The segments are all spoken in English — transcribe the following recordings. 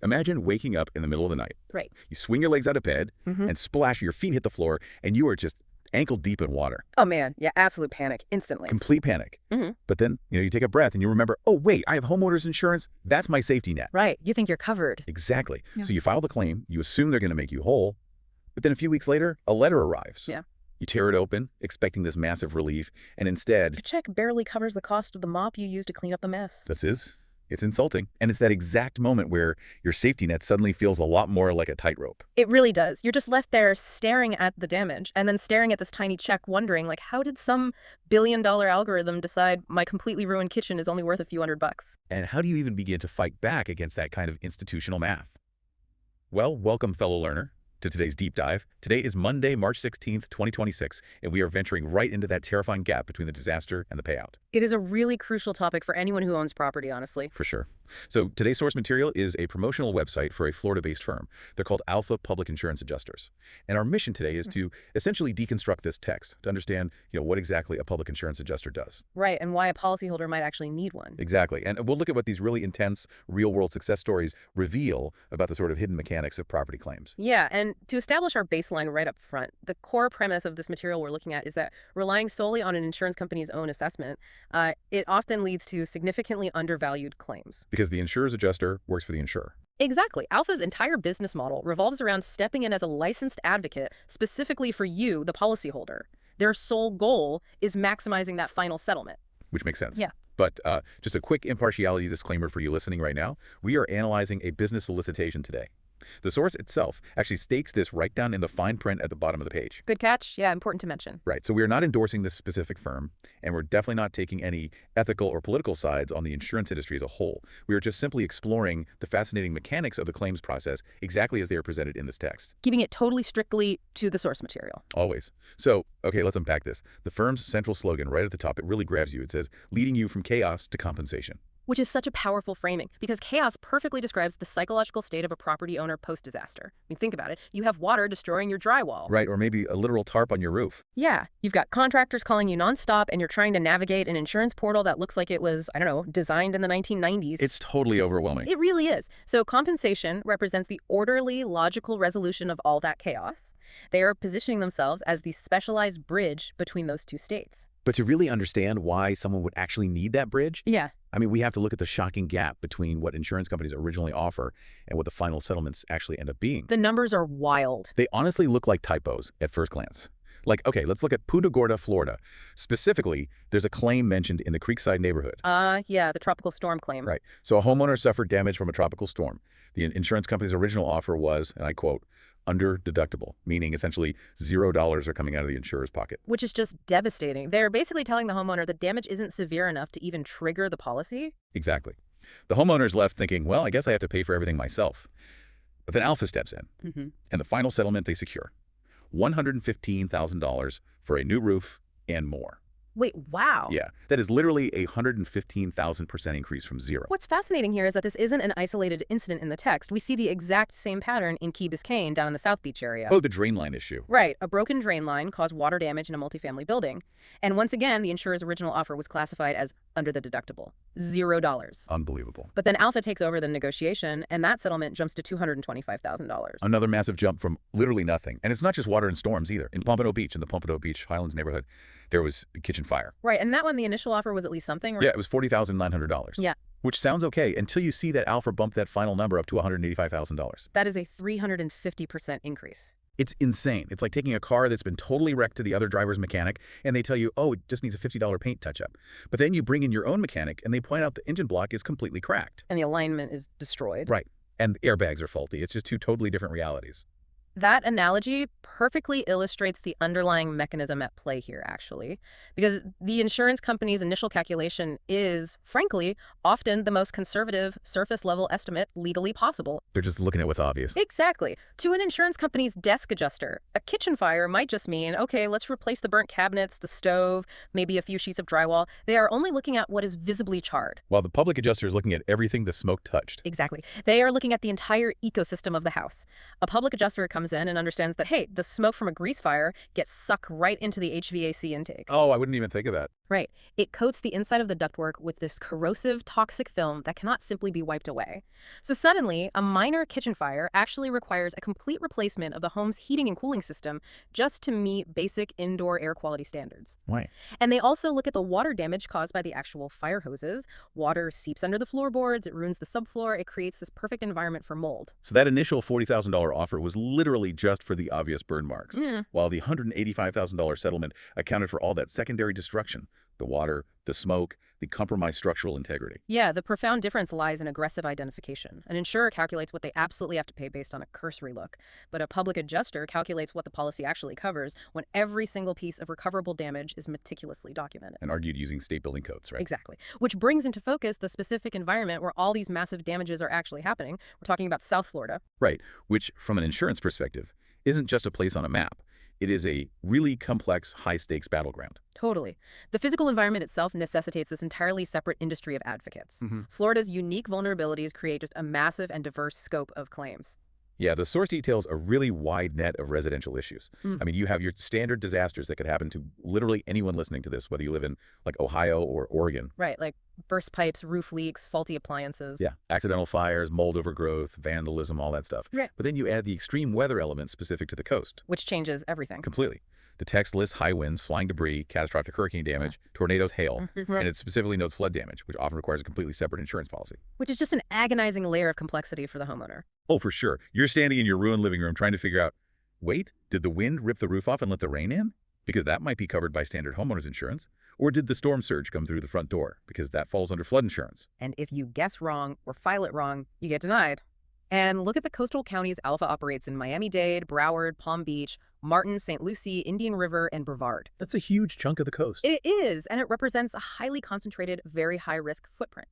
Imagine waking up in the middle of the night. Right. You swing your legs out of bed and splash, your feet hit the floor, and you are just ankle deep in water. Oh, man. Yeah, absolute panic instantly. Complete panic. hmm But then, you take a breath and you remember, oh, wait, I have homeowners insurance. That's my safety net. Right. You think you're covered. Exactly. Yeah. So you file the claim, you assume they're going to make you whole, but then a few weeks later, a letter arrives. Yeah. You tear it open, expecting this massive relief, and instead, The check barely covers the cost of the mop you used to clean up the mess. it's insulting. And it's that exact moment where your safety net suddenly feels a lot more like a tightrope. It really does. You're just left there staring at the damage and then staring at this tiny check wondering, like, how did some billion-dollar algorithm decide my completely ruined kitchen is only worth a few $100? And how do you even begin to fight back against that kind of institutional math? Well, welcome, fellow learner, to today's deep dive. Today is Monday, March 16th, 2026, and we are venturing right into that terrifying gap between the disaster and the payout. It is a really crucial topic for anyone who owns property, honestly. For sure. So today's source material is a promotional website for a Florida-based firm. They're called Alpha Public Insurance Adjusters. And our mission today is to essentially deconstruct this text to understand, what exactly a public insurance adjuster does. Right, and why a policyholder might actually need one. Exactly. And we'll look at what these really intense real-world success stories reveal about the sort of hidden mechanics of property claims. Yeah, and to establish our baseline right up front, the core premise of this material we're looking at is that relying solely on an insurance company's own assessment, it often leads to significantly undervalued claims. Because the insurer's adjuster works for the insurer. Exactly. Alpha's entire business model revolves around stepping in as a licensed advocate specifically for you, the policyholder. Their sole goal is maximizing that final settlement. Which makes sense. Yeah. But just a quick impartiality disclaimer for you listening right now. We are analyzing a business solicitation today. The source itself actually states this right down in the fine print at the bottom of the page. Good catch. Yeah, important to mention. Right. So we are not endorsing this specific firm, and we're definitely not taking any ethical or political sides on the insurance industry as a whole. We are just simply exploring the fascinating mechanics of the claims process exactly as they are presented in this text. Keeping it totally strictly to the source material. Always. So, okay, let's unpack this. The firm's central slogan right at the top, it really grabs you. It says, leading you from chaos to compensation. Which is such a powerful framing because chaos perfectly describes the psychological state of a property owner post-disaster. I mean, think about it. You have water destroying your drywall. Right, or maybe a literal tarp on your roof. Yeah, you've got contractors calling you nonstop and you're trying to navigate an insurance portal that looks like it was, I don't know, designed in the 1990s. It's totally overwhelming. It really is. So compensation represents the orderly, logical resolution of all that chaos. They are positioning themselves as the specialized bridge between those two states. But to really understand why someone would actually need that bridge, Yeah. I mean, we have to look at the shocking gap between what insurance companies originally offer and what the final settlements actually end up being. The numbers are wild. They honestly look like typos at first glance. Like, okay, let's look at Punta Gorda, Florida. Specifically, there's a claim mentioned in the Creekside neighborhood. Yeah, the tropical storm claim. Right. So a homeowner suffered damage from a tropical storm. The insurance company's original offer was, and I quote, under deductible, meaning essentially $0 are coming out of the insurer's pocket. Which is just devastating. They're basically telling the homeowner the damage isn't severe enough to even trigger the policy. Exactly. The homeowner's left thinking, well, I guess I have to pay for everything myself. But then Alpha steps in, and the final settlement they secure, $115,000 for a new roof and more. Wait, wow. Yeah, that is literally a 115,000% increase from zero. What's fascinating here is that this isn't an isolated incident in the text. We see the exact same pattern in Key Biscayne down in the South Beach area. Oh, the drain line issue. Right. A broken drain line caused water damage in a multifamily building. And once again, the insurer's original offer was classified as under the deductible, $0. Unbelievable. But then Alpha takes over the negotiation, and that settlement jumps to $225,000. Another massive jump from literally nothing. And it's not just water and storms either. In Pompano Beach, in the Pompano Beach Highlands neighborhood, there was a kitchen fire. Right. And that one, the initial offer was at least something? Or... Yeah, it was $40,900. Yeah. Which sounds okay until you see that Alpha bumped that final number up to $185,000. That is a 350% increase. It's insane. It's like taking a car that's been totally wrecked to the other driver's mechanic, and they tell you, oh, it just needs a $50 paint touch-up. But then you bring in your own mechanic, and they point out the engine block is completely cracked. And the alignment is destroyed. Right. And the airbags are faulty. It's just two totally different realities. That analogy perfectly illustrates the underlying mechanism at play here, actually, because the insurance company's initial calculation is, frankly, often the most conservative surface-level estimate legally possible. They're just looking at what's obvious. Exactly. To an insurance company's desk adjuster, a kitchen fire might just mean, okay, let's replace the burnt cabinets, the stove, maybe a few sheets of drywall. They are only looking at what is visibly charred. While the public adjuster is looking at everything the smoke touched. Exactly. They are looking at the entire ecosystem of the house. A public adjuster comes comes in and understands that, hey, the smoke from a grease fire gets sucked right into the HVAC intake. Oh, I wouldn't even think of that. Right. It coats the inside of the ductwork with this corrosive, toxic film that cannot simply be wiped away. So suddenly, a minor kitchen fire actually requires a complete replacement of the home's heating and cooling system just to meet basic indoor air quality standards. Why? And they also look at the water damage caused by the actual fire hoses. Water seeps under the floorboards, it ruins the subfloor, it creates this perfect environment for mold. So that initial $40,000 offer was literally just for the obvious burn marks, Mm. while the $185,000 settlement accounted for all that secondary destruction, the water, the smoke, the compromised structural integrity. Yeah, the profound difference lies in aggressive identification. An insurer calculates what they absolutely have to pay based on a cursory look, but a public adjuster calculates what the policy actually covers when every single piece of recoverable damage is meticulously documented. And argued using state building codes, right? Exactly. Which brings into focus the specific environment where all these massive damages are actually happening. We're talking about South Florida. Right, which, from an insurance perspective, isn't just a place on a map. It is a really complex, high-stakes battleground. Totally. The physical environment itself necessitates this entirely separate industry of advocates. Florida's unique vulnerabilities create just a massive and diverse scope of claims. Yeah, the source details a really wide net of residential issues. Mm. I mean, you have your standard disasters that could happen to literally anyone listening to this, whether you live in, like, Ohio or Oregon. Right, like burst pipes, roof leaks, faulty appliances. Yeah, accidental fires, mold overgrowth, vandalism, all that stuff. Right. But then you add the extreme weather elements specific to the coast. Which changes everything. Completely. The text lists high winds, flying debris, catastrophic hurricane damage, tornadoes, hail, Right. and it specifically notes flood damage, which often requires a completely separate insurance policy. Which is just an agonizing layer of complexity for the homeowner. Oh, for sure. You're standing in your ruined living room trying to figure out, wait, did the wind rip the roof off and let the rain in? Because that might be covered by standard homeowners insurance. Or did the storm surge come through the front door? Because that falls under flood insurance. And if you guess wrong or file it wrong, you get denied. And look at the coastal counties Alpha operates in: Miami-Dade, Broward, Palm Beach, Martin, St. Lucie, Indian River, and Brevard. That's a huge chunk of the coast. It is, and it represents a highly concentrated, very high-risk footprint.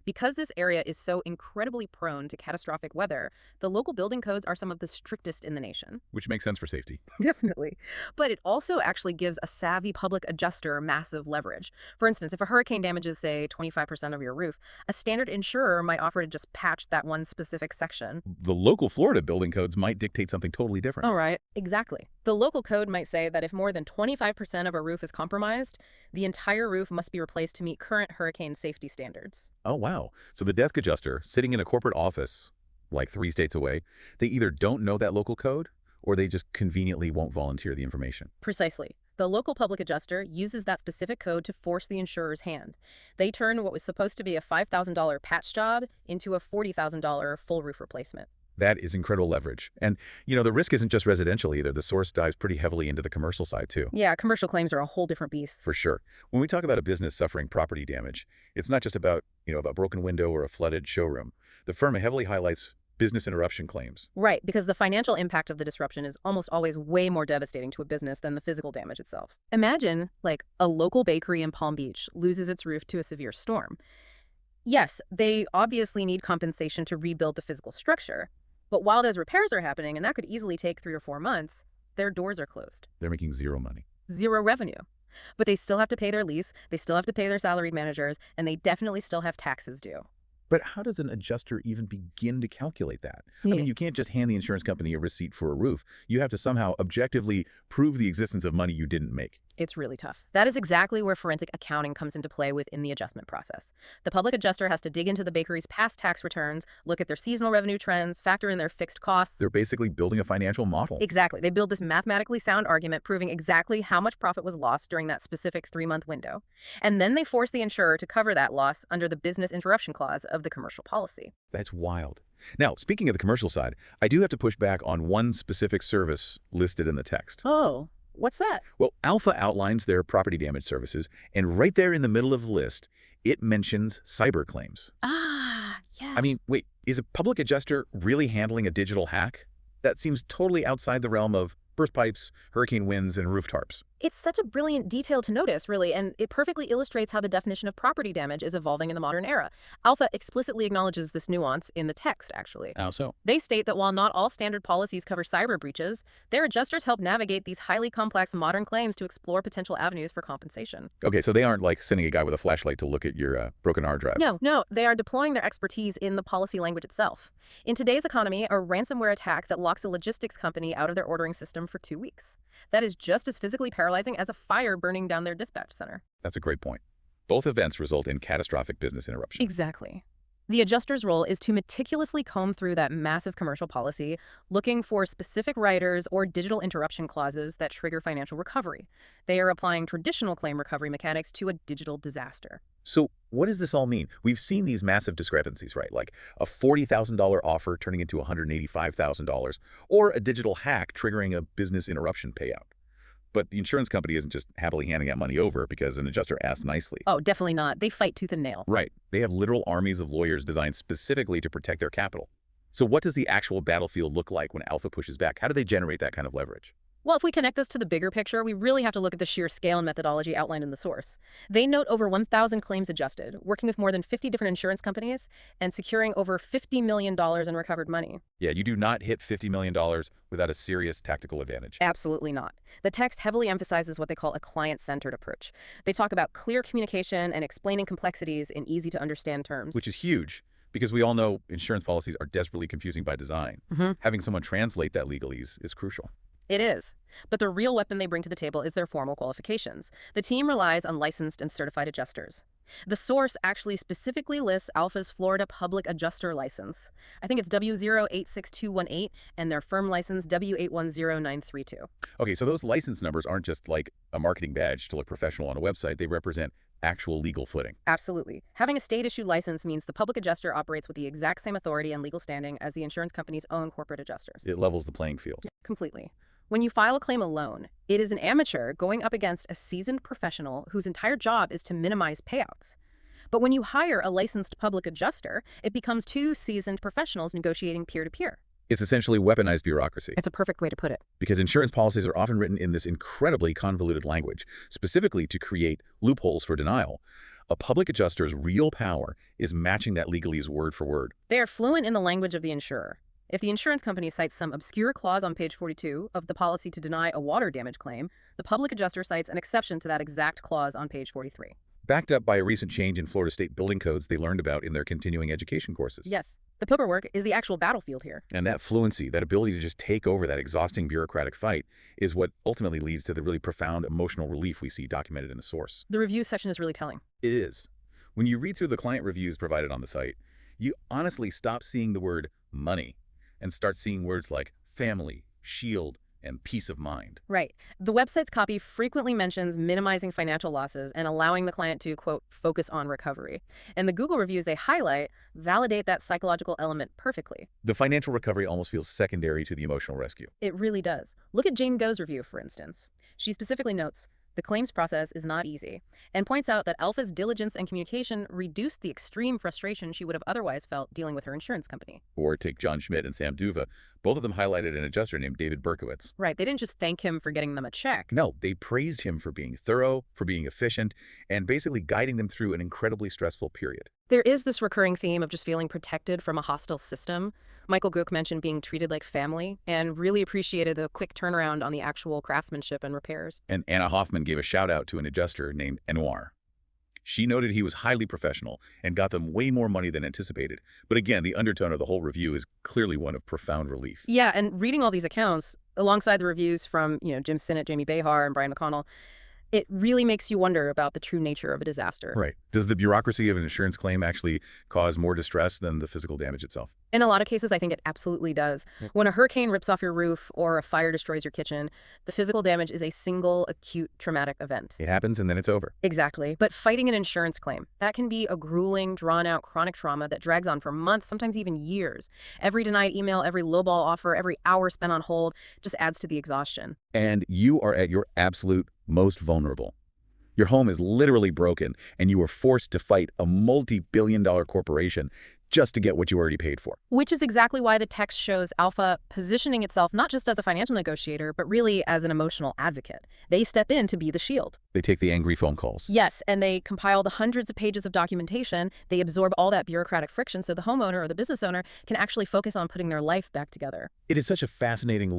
Because this area is so incredibly prone to catastrophic weather, the local building codes are some of the strictest in the nation. Which makes sense for safety. Definitely. But it also actually gives a savvy public adjuster massive leverage. For instance, if a hurricane damages, say, 25% of your roof, a standard insurer might offer to just patch that one specific section. The local Florida building codes might dictate something totally different. All right, exactly. The local code might say that if more than 25% of a roof is compromised, the entire roof must be replaced to meet current hurricane safety standards. Oh, wow. So the desk adjuster, sitting in a corporate office, like 3 states away, they either don't know that local code, or they just conveniently won't volunteer the information. Precisely. The local public adjuster uses that specific code to force the insurer's hand. They turn what was supposed to be a $5,000 patch job into a $40,000 full roof replacement. That is incredible leverage. And, you know, the risk isn't just residential either. The source dives pretty heavily into the commercial side, too. Yeah, commercial claims are a whole different beast. For sure. When we talk about a business suffering property damage, it's not just about, a broken window or a flooded showroom. The firm heavily highlights business interruption claims. Right, because the financial impact of the disruption is almost always way more devastating to a business than the physical damage itself. Imagine, like, a local bakery in Palm Beach loses its roof to a severe storm. Yes, they obviously need compensation to rebuild the physical structure, but while those repairs are happening, and that could easily take 3 or 4 months, their doors are closed. They're making zero money. Zero revenue. But they still have to pay their lease, they still have to pay their salaried managers, and they definitely still have taxes due. But how does an adjuster even begin to calculate that? I mean, you can't just hand the insurance company a receipt for a roof. You have to somehow objectively prove the existence of money you didn't make. It's really tough. That is exactly where forensic accounting comes into play within the adjustment process. The public adjuster has to dig into the bakery's past tax returns, look at their seasonal revenue trends, factor in their fixed costs. They're basically building a financial model. Exactly. They build this mathematically sound argument proving exactly how much profit was lost during that specific 3-month window. And then they force the insurer to cover that loss under the business interruption clause of the commercial policy. That's wild. Now, speaking of the commercial side, I do have to push back on one specific service listed in the text. Oh, what's that? Well, Alpha outlines their property damage services, and right there in the middle of the list, it mentions cyber claims. Ah, yes. I mean, wait, is a public adjuster really handling a digital hack? That seems totally outside the realm of burst pipes, hurricane winds, and roof tarps. It's such a brilliant detail to notice, really, and it perfectly illustrates how the definition of property damage is evolving in the modern era. Alpha explicitly acknowledges this nuance in the text, actually. How so? They state that while not all standard policies cover cyber breaches, their adjusters help navigate these highly complex modern claims to explore potential avenues for compensation. Okay, so they aren't like sending a guy with a flashlight to look at your broken hard drive. No, they are deploying their expertise in the policy language itself. In today's economy, a ransomware attack that locks a logistics company out of their ordering system for 2 weeks. That is just as physically paralyzing as a fire burning down their dispatch center. That's a great point. Both events result in catastrophic business interruption. Exactly. The adjuster's role is to meticulously comb through that massive commercial policy, looking for specific riders or digital interruption clauses that trigger financial recovery. They are applying traditional claim recovery mechanics to a digital disaster. So what does this all mean? We've seen these massive discrepancies, right? Like a $40,000 offer turning into $185,000, or a digital hack triggering a business interruption payout. But the insurance company isn't just happily handing that money over because an adjuster asked nicely. Oh, definitely not. They fight tooth and nail. Right. They have literal armies of lawyers designed specifically to protect their capital. So what does the actual battlefield look like when Alpha pushes back? How do they generate that kind of leverage? Well, if we connect this to the bigger picture, we really have to look at the sheer scale and methodology outlined in the source. They note over 1,000 claims adjusted, working with more than 50 different insurance companies, and securing over $50 million in recovered money. Yeah, you do not hit $50 million without a serious tactical advantage. Absolutely not. The text heavily emphasizes what they call a client-centered approach. They talk about clear communication and explaining complexities in easy-to-understand terms. Which is huge, because we all know insurance policies are desperately confusing by design. Having someone translate that legalese is crucial. It is. But the real weapon they bring to the table is their formal qualifications. The team relies on licensed and certified adjusters. The source actually specifically lists Alpha's Florida Public Adjuster License. I think it's W086218 and their firm license W810932. Okay, so those license numbers aren't just like a marketing badge to look professional on a website. They represent actual legal footing. Absolutely. Having a state-issued license means the public adjuster operates with the exact same authority and legal standing as the insurance company's own corporate adjusters. It levels the playing field. Completely. When you file a claim alone, it is an amateur going up against a seasoned professional whose entire job is to minimize payouts. But when you hire a licensed public adjuster, it becomes two seasoned professionals negotiating peer-to-peer. It's essentially weaponized bureaucracy. It's a perfect way to put it. Because insurance policies are often written in this incredibly convoluted language, specifically to create loopholes for denial. A public adjuster's real power is matching that legalese word for word. They are fluent in the language of the insurer. If the insurance company cites some obscure clause on page 42 of the policy to deny a water damage claim, the public adjuster cites an exception to that exact clause on page 43. Backed up by a recent change in Florida state building codes they learned about in their continuing education courses. Yes, the paperwork is the actual battlefield here. And that fluency, that ability to just take over that exhausting bureaucratic fight, is what ultimately leads to the really profound emotional relief we see documented in the source. The reviews section is really telling. It is. When you read through the client reviews provided on the site, you honestly stop seeing the word money and start seeing words like family, shield, and peace of mind. Right. The website's copy frequently mentions minimizing financial losses and allowing the client to, quote, focus on recovery. And the Google reviews they highlight validate that psychological element perfectly. The financial recovery almost feels secondary to the emotional rescue. It really does. Look at Jane Go's review, for instance. She specifically notes, the claims process is not easy, and points out that Alpha's diligence and communication reduced the extreme frustration she would have otherwise felt dealing with her insurance company. Or take John Schmidt and Sam Duva. Both of them highlighted an adjuster named David Berkowitz. Right, they didn't just thank him for getting them a check. No, they praised him for being thorough, for being efficient, and basically guiding them through an incredibly stressful period. There is this recurring theme of just feeling protected from a hostile system. Michael Gook mentioned being treated like family and really appreciated the quick turnaround on the actual craftsmanship and repairs. And Anna Hoffman gave a shout out to an adjuster named Anwar. She noted he was highly professional and got them way more money than anticipated. But again, the undertone of the whole review is clearly one of profound relief. Yeah, and reading all these accounts, alongside the reviews from, Jim Sinnott, Jamie Behar, and Brian McConnell, it really makes you wonder about the true nature of a disaster. Right. Does the bureaucracy of an insurance claim actually cause more distress than the physical damage itself? In a lot of cases, I think it absolutely does. When a hurricane rips off your roof or a fire destroys your kitchen, the physical damage is a single acute traumatic event. It happens and then it's over. Exactly. But fighting an insurance claim, that can be a grueling, drawn-out chronic trauma that drags on for months, sometimes even years. Every denied email, every lowball offer, every hour spent on hold just adds to the exhaustion. And you are at your absolute most vulnerable. Your home is literally broken, and you are forced to fight a multi-billion-dollar corporation just to get what you already paid for. Which is exactly why the text shows Alpha positioning itself not just as a financial negotiator, but really as an emotional advocate. They step in to be the shield. They take the angry phone calls. Yes, and they compile the hundreds of pages of documentation. They absorb all that bureaucratic friction so the homeowner or the business owner can actually focus on putting their life back together. It is such a fascinating